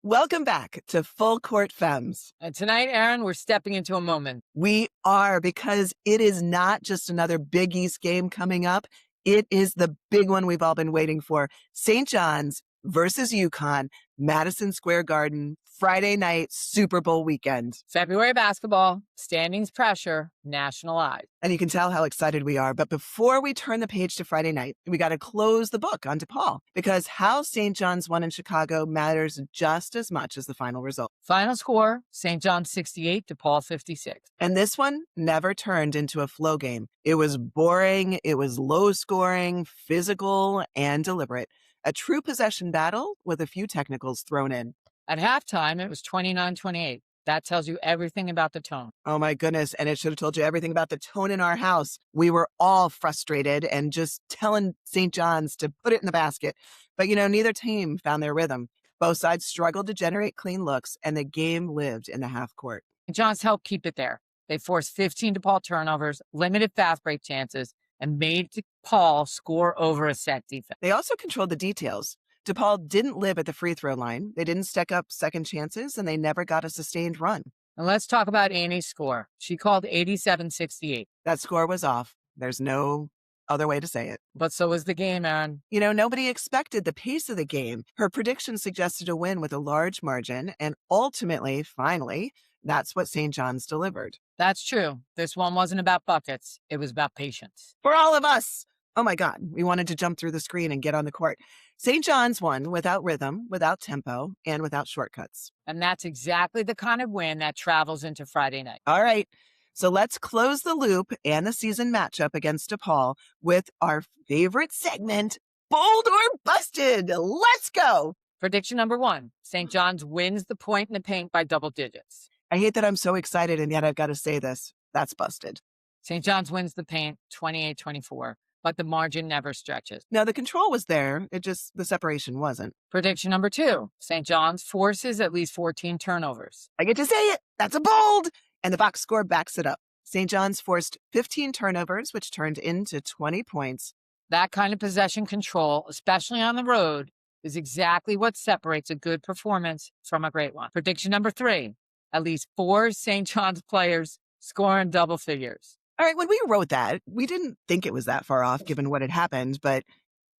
Welcome back to Full Court Femmes. And tonight, Erin, we're stepping into a moment. We are, because it is not just another Big East game coming up. It is the big one we've all been waiting for. St. John's versus UConn, Madison Square Garden, Friday night, Super Bowl weekend. February basketball, standings pressure, national eyes. And you can tell how excited we are. But before we turn the page to Friday night, we got to close the book on DePaul, because how St. John's won in Chicago matters just as much as the final result. Final score, St. John's 68, DePaul 56. And this one never turned into a flow game. It was boring, it was low scoring, physical, and deliberate. A true possession battle with a few technicals thrown in. At halftime, it was 29-28. That tells you everything about the tone. Oh my goodness. And it should have told you everything about the tone in our house. We were all frustrated and just telling St. John's to put it in the basket. But, neither team found their rhythm. Both sides struggled to generate clean looks, and the game lived in the half court. St. John's helped keep it there. They forced 15 DePaul turnovers, limited fast break chances, and made DePaul score over a set defense. They also controlled the details. DePaul didn't live at the free throw line. They didn't stack up second chances, and they never got a sustained run. And let's talk about Annie's score. She called 87-68. That score was off. There's no other way to say it. But so was the game, Erin. Nobody expected the pace of the game. Her prediction suggested a win with a large margin, and ultimately, finally, that's what St. John's delivered. That's true. This one wasn't about buckets. It was about patience. For all of us. Oh my God, we wanted to jump through the screen and get on the court. St. John's won without rhythm, without tempo, and without shortcuts. And that's exactly the kind of win that travels into Friday night. All right, so let's close the loop and the season matchup against DePaul with our favorite segment, Bold or Busted. Let's go. Prediction number 1, St. John's wins the point in the paint by double digits. I hate that I'm so excited, and yet I've got to say this. That's busted. St. John's wins the paint 28-24. But the margin never stretches. Now, the control was there. The separation wasn't. Prediction number 2, St. John's forces at least 14 turnovers. I get to say it. That's a bold. And the box score backs it up. St. John's forced 15 turnovers, which turned into 20 points. That kind of possession control, especially on the road, is exactly what separates a good performance from a great one. Prediction number 3, at least 4 St. John's players score in double figures. All right, when we wrote that, we didn't think it was that far off given what had happened, but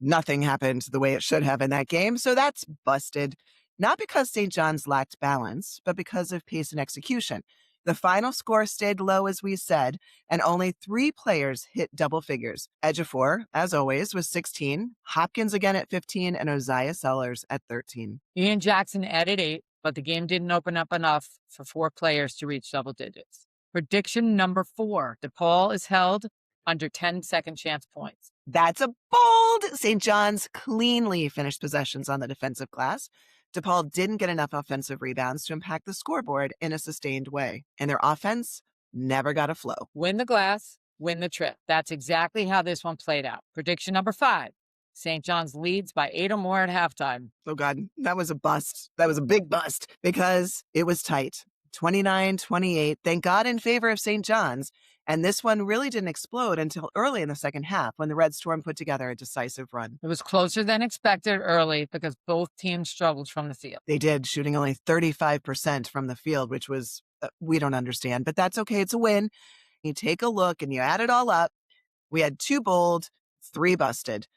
nothing happened the way it should have in that game, so that's busted. Not because St. John's lacked balance, but because of pace and execution. The final score stayed low, as we said, and only 3 players hit double figures. Ejiofor, as always, was 16, Hopkins again at 15, and Isaiah Sellers at 13. Ian Jackson added 8, but the game didn't open up enough for 4 players to reach double digits. Prediction number 4, DePaul is held under 10 second chance points. That's a bold. St. John's cleanly finished possessions on the defensive glass. DePaul didn't get enough offensive rebounds to impact the scoreboard in a sustained way, and their offense never got a flow. Win the glass, win the trip. That's exactly how this one played out. Prediction number 5, St. John's leads by 8 or more at halftime. Oh God, that was a bust. That was a big bust because it was tight. 29-28, thank God in favor of St. John's. And this one really didn't explode until early in the second half when the Red Storm put together a decisive run. It was closer than expected early because both teams struggled from the field. They did, shooting only 35% from the field, which was, we don't understand, but that's okay. It's a win. You take a look and you add it all up. We had 2 bold, 3 busted,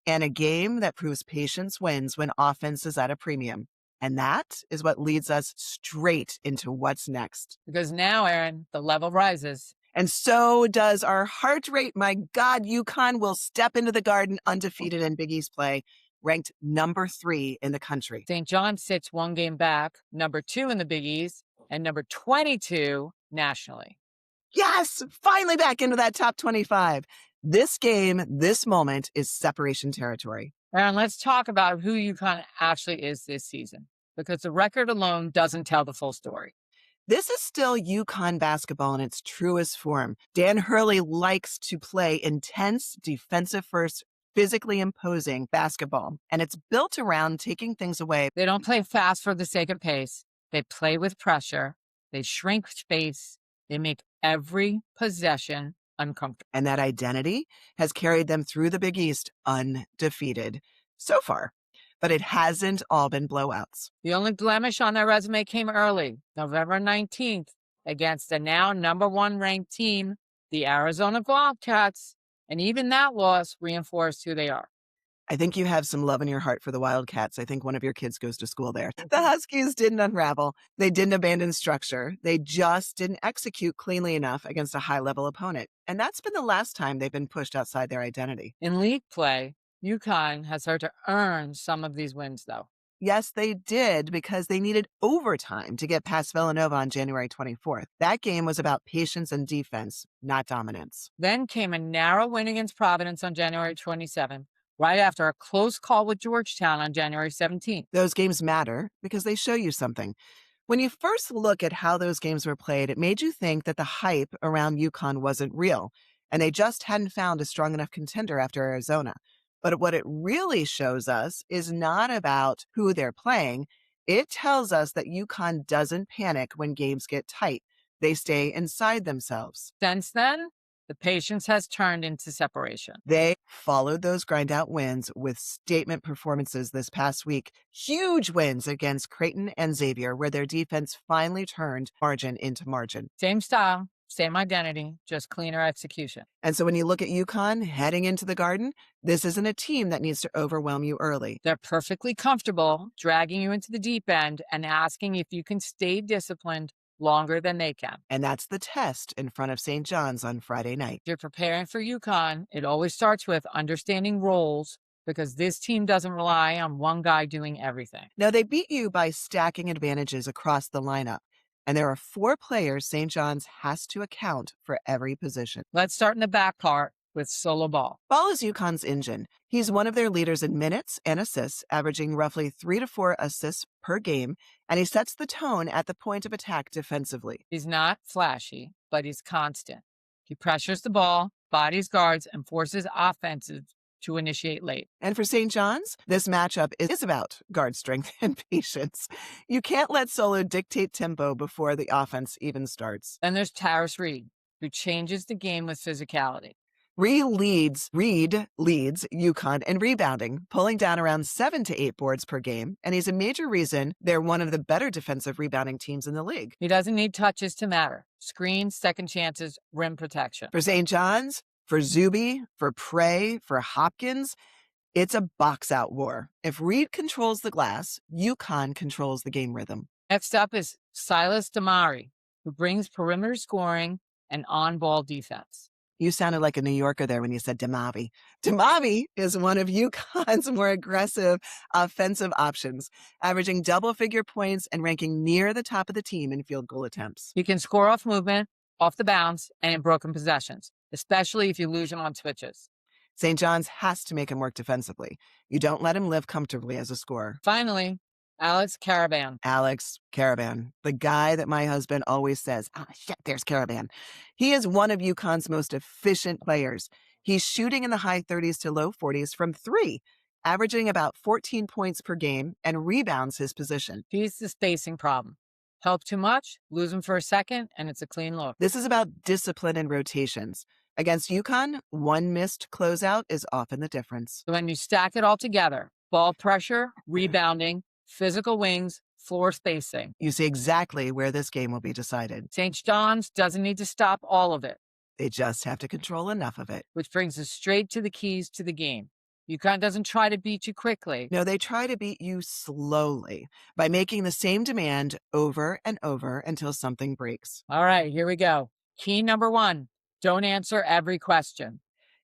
and a game that proves patience wins when offense is at a premium. And that is what leads us straight into what's next. Because now, Erin, the level rises. And so does our heart rate. My God, UConn will step into the Garden undefeated in Big East play, ranked number 3 in the country. St. John sits 1 game back, number 2 in the Big East, and number 22 nationally. Yes, finally back into that top 25. This game, this moment is separation territory. Erin, let's talk about who UConn actually is this season, because the record alone doesn't tell the full story. This is still UConn basketball in its truest form. Dan Hurley likes to play intense, defensive-first, physically imposing basketball, and it's built around taking things away. They don't play fast for the sake of pace. They play with pressure. They shrink space. They make every possession uncomfortable. And that identity has carried them through the Big East undefeated so far. but it hasn't all been blowouts. The only blemish on their resume came early, November 19th, against the now number one ranked team, the Arizona Wildcats. And even that loss reinforced who they are. I think you have some love in your heart for the Wildcats. I think one of your kids goes to school there. The Huskies didn't unravel. They didn't abandon structure. They just didn't execute cleanly enough against a high-level opponent. And that's been the last time they've been pushed outside their identity. In league play, UConn has had to earn some of these wins, though. Yes, they did, because they needed overtime to get past Villanova on January 24th. That game was about patience and defense, not dominance. Then came a narrow win against Providence on January 27th, right after a close call with Georgetown on January 17th. Those games matter because they show you something. When you first look at how those games were played, it made you think that the hype around UConn wasn't real, and they just hadn't found a strong enough contender after Arizona. But what it really shows us is not about who they're playing. It tells us that UConn doesn't panic when games get tight. They stay inside themselves. Since then, the patience has turned into separation. They followed those grind-out wins with statement performances this past week. Huge wins against Creighton and Xavier, where their defense finally turned margin into margin. Same style, same identity, just cleaner execution. And so when you look at UConn heading into the Garden, this isn't a team that needs to overwhelm you early. They're perfectly comfortable dragging you into the deep end and asking if you can stay disciplined longer than they can. And that's the test in front of St. John's on Friday night. If you're preparing for UConn, it always starts with understanding roles, because this team doesn't rely on one guy doing everything. Now, they beat you by stacking advantages across the lineup. And there are 4 players St. John's has to account for every position. Let's start in the back part with Solo Ball. Ball is UConn's engine. He's one of their leaders in minutes and assists, averaging roughly 3 to 4 assists per game, and he sets the tone at the point of attack defensively. He's not flashy, but he's constant. He pressures the ball, bodies guards, and forces offenses to initiate late. And for St. John's, this matchup is about guard strength and patience. You can't let Solo dictate tempo before the offense even starts. Then there's Taris Reed, who changes the game with physicality. Reed leads UConn in rebounding, pulling down around 7 to 8 boards per game, and he's a major reason they're one of the better defensive rebounding teams in the league. He doesn't need touches to matter. Screens, second chances, rim protection. For St. John's, for Zuby, for Prey, for Hopkins, it's a box-out war. If Reed controls the glass, UConn controls the game rhythm. Next up is Silas Damari, who brings perimeter scoring and on-ball defense. You sounded like a New Yorker there when you said Damavi. Damavi is one of UConn's more aggressive offensive options, averaging double-figure points and ranking near the top of the team in field goal attempts. He can score off movement, off the bounce, and in broken possessions, especially if you lose him on switches. St. John's has to make him work defensively. You don't let him live comfortably as a scorer. Finally, Alex Caravan. Alex Caravan, the guy that my husband always says, shit, there's Caravan. He is one of UConn's most efficient players. He's shooting in the high 30s to low 40s from 3, averaging about 14 points per game, and rebounds his position. He's the spacing problem. Help too much, lose him for a second, and it's a clean look. This is about discipline and rotations. Against UConn, one missed closeout is often the difference. So when you stack it all together, ball pressure, rebounding, physical wings, floor spacing, you see exactly where this game will be decided. St. John's doesn't need to stop all of it. They just have to control enough of it. Which brings us straight to the keys to the game. UConn doesn't try to beat you quickly. No, they try to beat you slowly by making the same demand over and over until something breaks. All right, here we go. Key number 1, don't answer every question.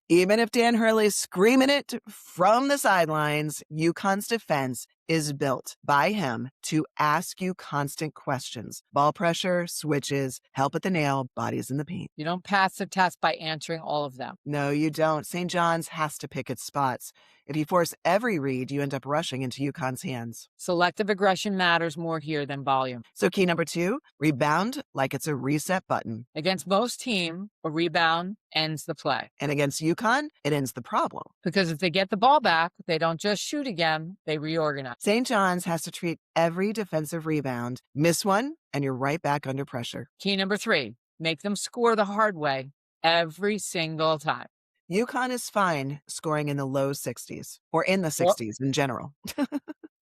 Even if Dan Hurley's screaming it from the sidelines, UConn's defense is built by him to ask you constant questions. Ball pressure, switches, help at the nail, bodies in the paint. You don't pass the test by answering all of them. No, you don't. St. John's has to pick its spots. If you force every read, you end up rushing into UConn's hands. Selective aggression matters more here than volume. So key number 2, rebound like it's a reset button. Against most teams, a rebound ends the play. And against UConn, it ends the problem. Because if they get the ball back, they don't just shoot again, they reorganize. St. John's has to treat every defensive rebound, miss one, and you're right back under pressure. Key number 3, make them score the hard way every single time. UConn is fine scoring in the low 60s, or in the 60s in general.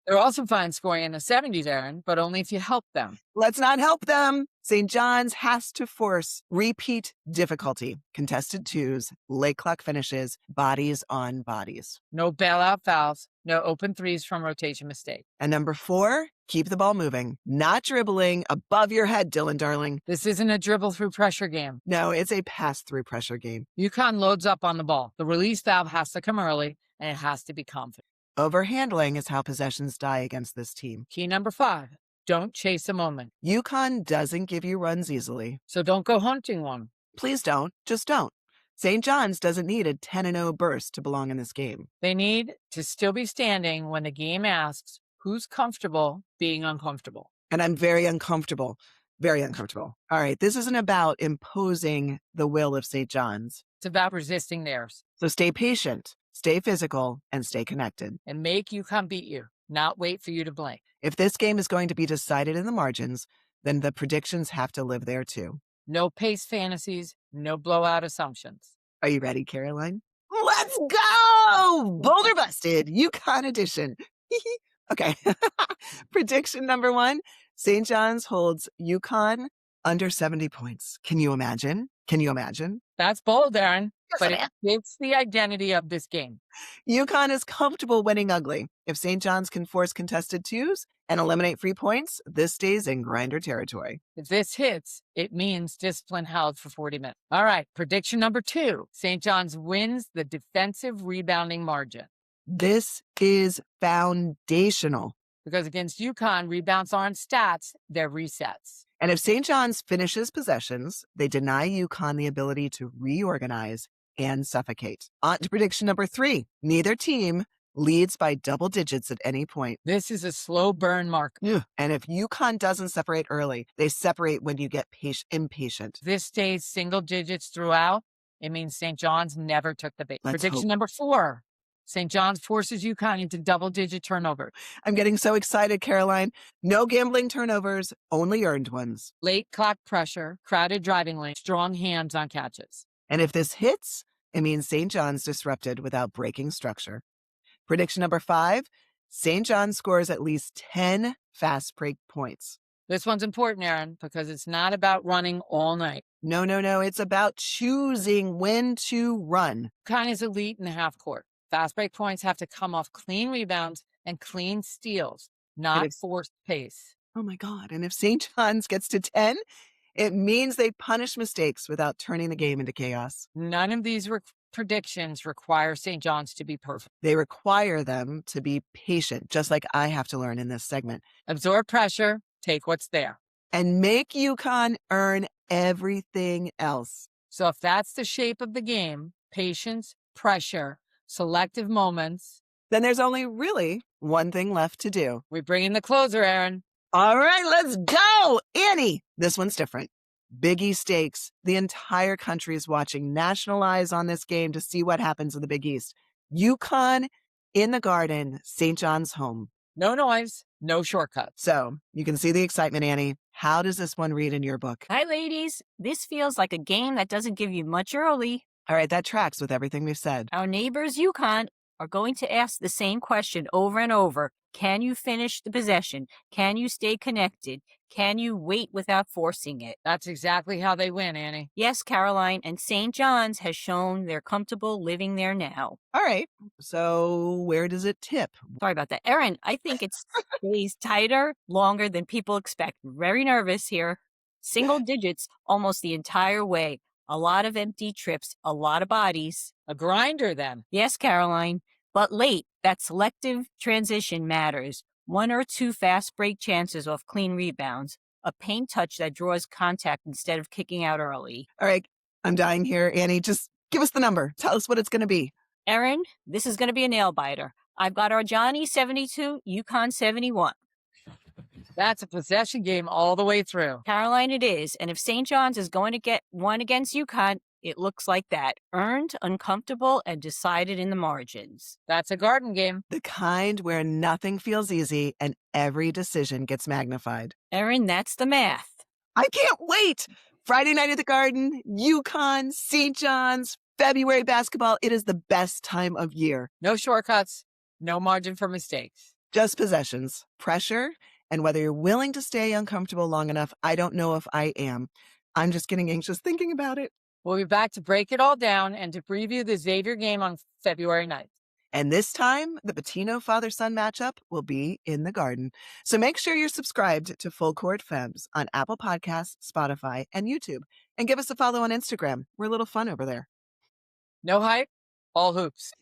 They're also fine scoring in the 70s, Erin, but only if you help them. Let's not help them. St. John's has to force repeat difficulty, contested twos, late clock finishes, bodies on bodies. No bailout fouls, no open threes from rotation mistake. And number 4, keep the ball moving, not dribbling above your head, Dylan darling. This isn't a dribble through pressure game. No, it's a pass through pressure game. UConn loads up on the ball. The release valve has to come early, and it has to be confident. Overhandling is how possessions die against this team. Key number 5, don't chase a moment. UConn doesn't give you runs easily. So don't go hunting one. Please don't. Just don't. St. John's doesn't need a 10-0 burst to belong in this game. They need to still be standing when the game asks who's comfortable being uncomfortable. And I'm very uncomfortable. Very uncomfortable. All right, this isn't about imposing the will of St. John's. It's about resisting theirs. So stay patient, stay physical, and stay connected. And make UConn beat you, not wait for you to blink. If this game is going to be decided in the margins, then the predictions have to live there too. No pace fantasies, no blowout assumptions. Are you ready, Caroline? Let's go! Boulder busted, UConn edition. Okay. Prediction number 1, St. John's holds UConn under 70 points. Can you imagine? Can you imagine? That's bold, Erin, Yes, but it is. it's the identity of this game. UConn is comfortable winning ugly. If St. John's can force contested twos and eliminate free points, this stays in grinder territory. If this hits, it means discipline held for 40 minutes. All right, prediction number 2, St. John's wins the defensive rebounding margin. This is foundational. Because against UConn, rebounds aren't stats, they're resets. And if St. John's finishes possessions, they deny UConn the ability to reorganize and suffocate. On to prediction number 3. Neither team leads by double digits at any point. This is a slow burn marker. And if UConn doesn't separate early, they separate when you get impatient. If this stays single digits throughout, it means St. John's never took the bait. Let's Prediction hope. number 4. St. John's forces UConn into double-digit turnovers. I'm getting so excited, Caroline. No gambling turnovers, only earned ones. Late clock pressure, crowded driving lane, strong hands on catches. And if this hits, it means St. John's disrupted without breaking structure. Prediction number 5, St. John's scores at least 10 fast break points. This one's important, Erin, because it's not about running all night. No. It's about choosing when to run. UConn is elite in the half court. Fast break points have to come off clean rebounds and clean steals, not forced pace. Oh my God. And if St. John's gets to 10, it means they punish mistakes without turning the game into chaos. None of these predictions require St. John's to be perfect. They require them to be patient, just like I have to learn in this segment. Absorb pressure, take what's there. And make UConn earn everything else. So if that's the shape of the game, patience, pressure, selective moments, then there's only really one thing left to do. We bring in the closer, Erin. All right, let's go. Annie, this one's different. Big East stakes. The entire country is watching. National eyes on this game to see what happens in the Big East. UConn in the Garden, St. John's home. No noise, no shortcuts. So you can see the excitement, Annie. How does this one read in your book? Hi, ladies. This feels like a game that doesn't give you much early. All right, that tracks with everything we've said. Our neighbors, UConn, are going to ask the same question over and over. Can you finish the possession? Can you stay connected? Can you wait without forcing it? That's exactly how they win, Annie. Yes, Caroline, and St. John's has shown they're comfortable living there now. All right, so where does it tip? Sorry about that. Erin, I think it stays tighter longer than people expect. Very nervous here. Single digits almost the entire way. A lot of empty trips, a lot of bodies. A grinder, then. Yes, Caroline. But late, that selective transition matters. 1 or 2 fast break chances off clean rebounds. A paint touch that draws contact instead of kicking out early. All right, I'm dying here. Annie, just give us the number. Tell us what it's going to be. Erin, this is going to be a nail biter. I've got our Johnny 72, UConn 71. That's a possession game all the way through. Caroline, it is. And if St. John's is going to get one against UConn, it looks like that. Earned, uncomfortable, and decided in the margins. That's a Garden game. The kind where nothing feels easy and every decision gets magnified. Erin, that's the math. I can't wait. Friday night at the Garden, UConn, St. John's, February basketball. It is the best time of year. No shortcuts, no margin for mistakes. Just possessions, pressure, and whether you're willing to stay uncomfortable long enough, I don't know if I am. I'm just getting anxious thinking about it. We'll be back to break it all down and to preview the Xavier game on February 9th. And this time, the Patino father-son matchup will be in the Garden. So make sure you're subscribed to Full Court Femmes on Apple Podcasts, Spotify, and YouTube. And give us a follow on Instagram. We're a little fun over there. No hype, all hoops.